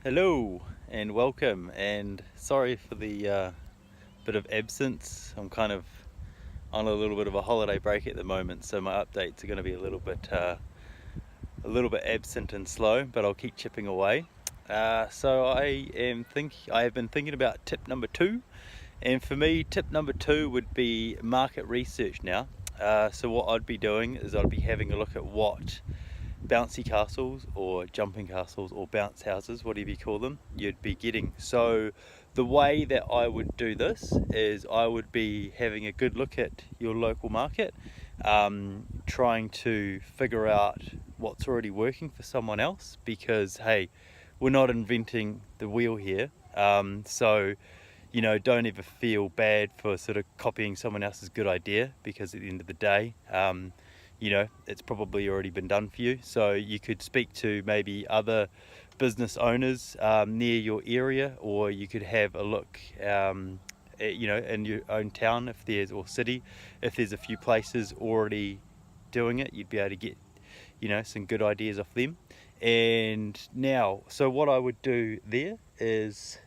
Hello and welcome, and sorry for the bit of absence. I'm kind of on a little bit of a holiday break at the moment, so my updates are going to be a little bit absent and slow, but I'll keep chipping away. So I have been thinking about tip number 2, and for me tip number 2 would be market research now. So what I'd be doing is I'd be having a look at what bouncy castles or jumping castles or bounce houses, whatever you call them, you'd be getting. So the way that I would do this is I would be having a good look at your local market, trying to figure out what's already working for someone else, because hey, we're not inventing the wheel here. So don't ever feel bad for sort of copying someone else's good idea, because at the end of the day, it's probably already been done for you. So you could speak to maybe other business owners near your area, or you could have a look, in your own town or city, if there's a few places already doing it, you'd be able to get, some good ideas off them. And now, so what I would do there is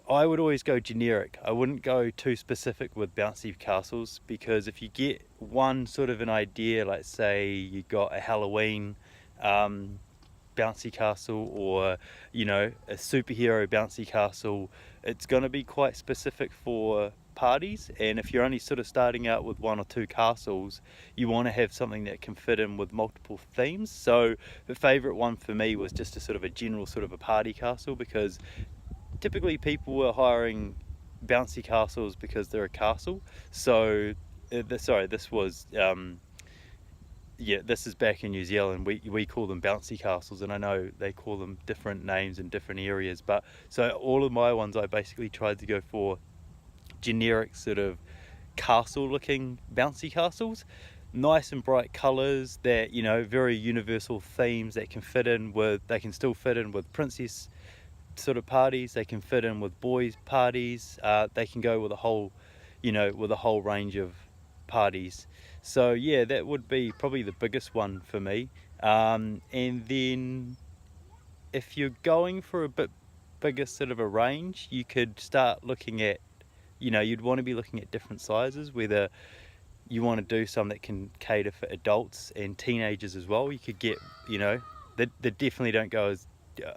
I would always go generic. I wouldn't go too specific with bouncy castles, because if you get one sort of an idea, like say you got a Halloween bouncy castle, or a superhero bouncy castle, it's going to be quite specific for parties. And if you're only sort of starting out with 1 or 2 castles, you want to have something that can fit in with multiple themes. So the favorite one for me was just a sort of a general sort of a party castle, because typically people were hiring bouncy castles because they're a castle. So this was this is back in New Zealand. We call them bouncy castles, and I know they call them different names in different areas, but so all of my ones, I basically tried to go for generic sort of castle looking bouncy castles, nice and bright colors that, very universal themes that they can still fit in with princess sort of parties, they can fit in with boys parties, they can go with a whole range of parties. So yeah, that would be probably the biggest one for me. And then if you're going for a bit bigger sort of a range, you could start looking at, you'd want to be looking at different sizes, whether you want to do some that can cater for adults and teenagers as well. You could get, they definitely don't go as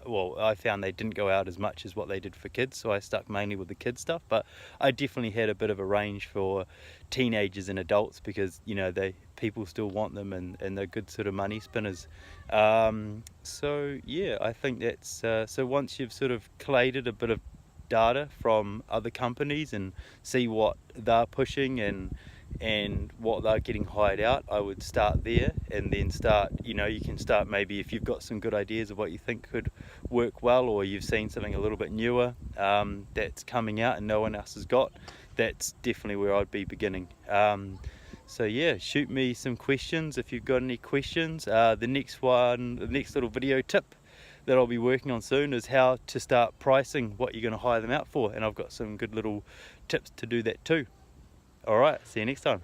well. I found they didn't go out as much as what they did for kids, so I stuck mainly with the kids stuff. But I definitely had a bit of a range for teenagers and adults, because people still want them, and they're good sort of money spinners. So yeah, I think that's so once you've sort of collated a bit of data from other companies and see what they're pushing and what they're getting hired out, I would start there, and then you can start, maybe if you've got some good ideas of what you think could work well, or you've seen something a little bit newer that's coming out and no one else has got, that's definitely where I'd be beginning. So yeah, shoot me some questions if you've got any questions. The next little video tip that I'll be working on soon is how to start pricing what you're going to hire them out for, and I've got some good little tips to do that too. Alright, see you next time.